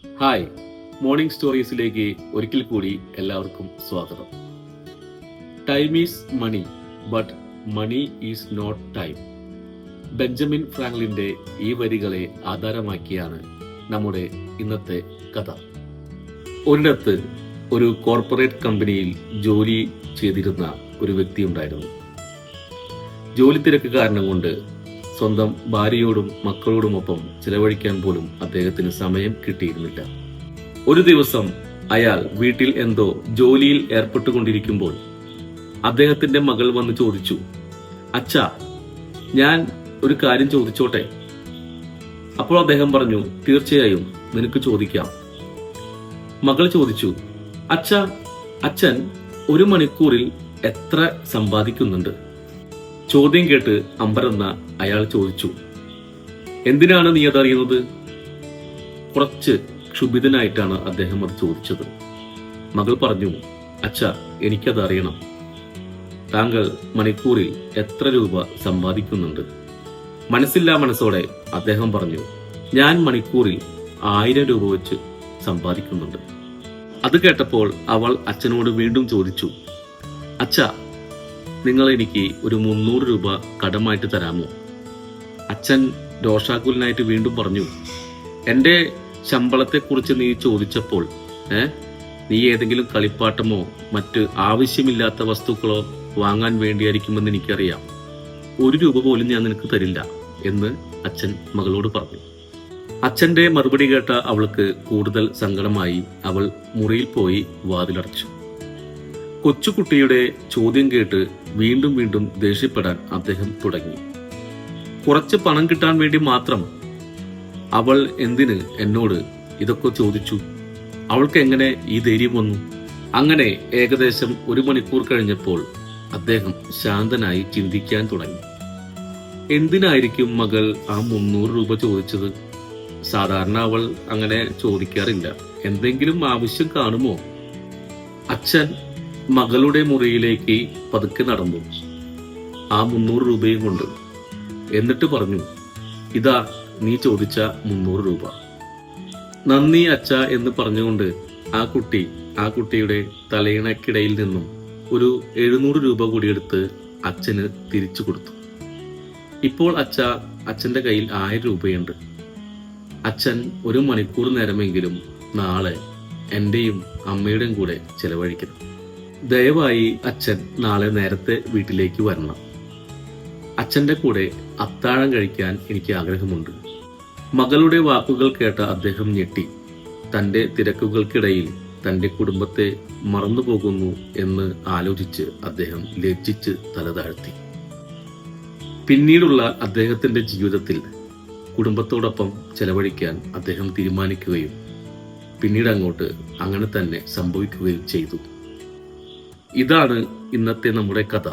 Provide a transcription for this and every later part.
Hi, morning സ്റ്റോറീസിലേക്ക് ഒരിക്കൽ കൂടി എല്ലാവർക്കും സ്വാഗതം. Time is money, but money is not time. Benjamin ഫ്രാങ്ക്ലിന്റെ ഈ വരികളെ ആധാരമാക്കിയാണ് നമ്മുടെ ഇന്നത്തെ കഥ. ഒരിടത്ത് ഒരു കോർപ്പറേറ്റ് കമ്പനിയിൽ ജോലി ചെയ്തിരുന്ന ഒരു വ്യക്തി ഉണ്ടായിരുന്നു. ജോലി തിരക്ക് കാരണം കൊണ്ട് സ്വന്തം ഭാര്യയോടും മക്കളോടുമൊപ്പം ചിലവഴിക്കാൻ പോലും അദ്ദേഹത്തിന് സമയം കിട്ടിയിരുന്നില്ല. ഒരു ദിവസം അയാൾ വീട്ടിൽ എന്തോ ജോലിയിൽ ഏർപ്പെട്ടുകൊണ്ടിരിക്കുമ്പോൾ അദ്ദേഹത്തിന്റെ മകൾ വന്ന് ചോദിച്ചു, അച്ഛാ, ഞാൻ ഒരു കാര്യം ചോദിച്ചോട്ടെ? അപ്പോൾ അദ്ദേഹം പറഞ്ഞു, തീർച്ചയായും നിനക്ക് ചോദിക്കാം. മകൾ ചോദിച്ചു, അച്ഛാ, അച്ഛൻ ഒരു മണിക്കൂറിൽ എത്ര സമ്പാദിക്കുന്നുണ്ട്? ചോദ്യം കേട്ട് അമ്പരന്ന അയാൾ ചോദിച്ചു, എന്തിനാണ് നീ അതറിയുന്നത്? കുറച്ച് ക്ഷുഭിതനായിട്ടാണ് അദ്ദേഹം അത് ചോദിച്ചത്. മകൾ പറഞ്ഞു, അച്ഛാ, എനിക്കത് അറിയണം. താങ്കൾ മണിക്കൂറിൽ എത്ര രൂപ സമ്പാദിക്കുന്നുണ്ട്? മനസ്സില്ലാ മനസ്സോടെ അദ്ദേഹം പറഞ്ഞു, ഞാൻ മണിക്കൂറിൽ 1000 രൂപ വെച്ച് സമ്പാദിക്കുന്നുണ്ട്. അത് കേട്ടപ്പോൾ അവൾ അച്ഛനോട് വീണ്ടും ചോദിച്ചു, അച്ഛാ, നിങ്ങൾ എനിക്ക് ഒരു 300 രൂപ കടമായിട്ട് തരാമോ? അച്ഛൻ രോഷാകുലനായിട്ട് വീണ്ടും പറഞ്ഞു, എന്റെ ശമ്പളത്തെക്കുറിച്ച് നീ ചോദിച്ചപ്പോൾ നീ ഏതെങ്കിലും കളിപ്പാട്ടമോ മറ്റ് ആവശ്യമില്ലാത്ത വസ്തുക്കളോ വാങ്ങാൻ വേണ്ടിയായിരിക്കുമെന്ന് എനിക്കറിയാം. 1 രൂപ പോലും ഞാൻ നിനക്ക് തരില്ല എന്ന് അച്ഛൻ മകളോട് പറഞ്ഞു. അച്ഛന്റെ മറുപടി കേട്ട അവൾക്ക് കൂടുതൽ സങ്കടമായി. അവൾ മുറിയിൽ പോയി വാതിലടച്ചു. കൊച്ചുകുട്ടിയുടെ ചോദ്യം കേട്ട് വീണ്ടും വീണ്ടും ദേഷ്യപ്പെടാൻ അദ്ദേഹം തുടങ്ങി. കുറച്ച് പണം കിട്ടാൻ വേണ്ടി മാത്രം അവൾ എന്തിന് എന്നോട് ഇതൊക്കെ ചോദിച്ചു? അവൾക്ക് എങ്ങനെ ഈ ധൈര്യം വന്നു? അങ്ങനെ ഏകദേശം 1 മണിക്കൂർ കഴിഞ്ഞപ്പോൾ അദ്ദേഹം ശാന്തനായി ചിന്തിക്കാൻ തുടങ്ങി. എന്തിനായിരിക്കും മകൾ ആ 300 രൂപ ചോദിച്ചത്? സാധാരണ അവൾ അങ്ങനെ ചോദിക്കാറില്ല. എന്തെങ്കിലും ആവശ്യം കാണുമോ? അച്ഛൻ മകളുടെ മുറിയിലേക്ക് പതുക്കെ നടന്നു, ആ 300 രൂപയും കൊണ്ട്. എന്നിട്ട് പറഞ്ഞു, ഇതാ നീ ചോദിച്ച 300 രൂപ. നന്ദി അച്ഛ എന്ന് പറഞ്ഞുകൊണ്ട് ആ കുട്ടിയുടെ തലയിണക്കിടയിൽ നിന്നും ഒരു 700 രൂപ കൂടി എടുത്ത് അച്ഛന് തിരിച്ചു കൊടുത്തു. ഇപ്പോൾ അച്ഛന്റെ കയ്യിൽ 1000 രൂപയുണ്ട്. അച്ഛൻ 1 മണിക്കൂർ നേരമെങ്കിലും നാളെ എന്റെയും അമ്മയുടെയും കൂടെ ചെലവഴിക്കണം. ദയവായി അച്ഛൻ നാളെ നേരത്തെ വീട്ടിലേക്ക് വരണം. അച്ഛന്റെ കൂടെ അത്താഴം കഴിക്കാൻ എനിക്ക് ആഗ്രഹമുണ്ട്. മകളുടെ വാക്കുകൾ കേട്ട അദ്ദേഹം ഞെട്ടി. തന്റെ തിരക്കുകൾക്കിടയിൽ തന്റെ കുടുംബത്തെ മറന്നുപോകുന്നു എന്ന് ആലോചിച്ച് അദ്ദേഹം ലജ്ജിച്ച് തല താഴ്ത്തി. പിന്നീടുള്ള അദ്ദേഹത്തിന്റെ ജീവിതത്തിൽ കുടുംബത്തോടൊപ്പം ചെലവഴിക്കാൻ അദ്ദേഹം തീരുമാനിക്കുകയും പിന്നീട് അങ്ങോട്ട് അങ്ങനെ തന്നെ സംഭവിക്കുകയും ചെയ്തു. ഇതാണ് ഇന്നത്തെ നമ്മുടെ കഥ.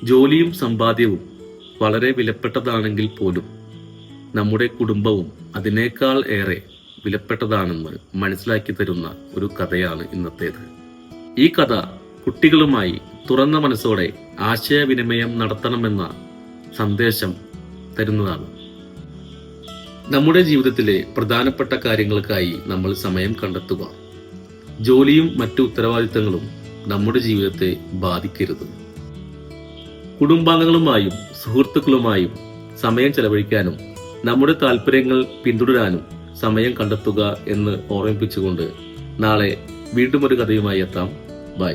ജോലിയും സമ്പാദ്യവും വളരെ വിലപ്പെട്ടതാണെങ്കിൽ പോലും നമ്മുടെ കുടുംബവും അതിനേക്കാൾ ഏറെ വിലപ്പെട്ടതാണെന്ന് മനസ്സിലാക്കി തരുന്ന ഒരു കഥയാണ് ഇന്നത്തേത്. ഈ കഥ കുട്ടികളുമായി തുറന്ന മനസ്സോടെ ആശയവിനിമയം നടത്തണമെന്ന സന്ദേശം തരുന്നതാണ്. നമ്മുടെ ജീവിതത്തിലെ പ്രധാനപ്പെട്ട കാര്യങ്ങൾക്കായി നമ്മൾ സമയം കണ്ടെത്തുക. ജോലിയും മറ്റു ഉത്തരവാദിത്തങ്ങളും നമ്മുടെ ജീവിതത്തെ ബാധിക്കരുത്. കുടുംബാംഗങ്ങളുമായും സുഹൃത്തുക്കളുമായും സമയം ചെലവഴിക്കാനും നമ്മുടെ താല്പര്യങ്ങൾ പിന്തുടരാനും സമയം കണ്ടെത്തുക എന്ന് ഓർമ്മിപ്പിച്ചുകൊണ്ട് നാളെ വീണ്ടും ഒരു കഥയുമായി എത്താം. ബൈ.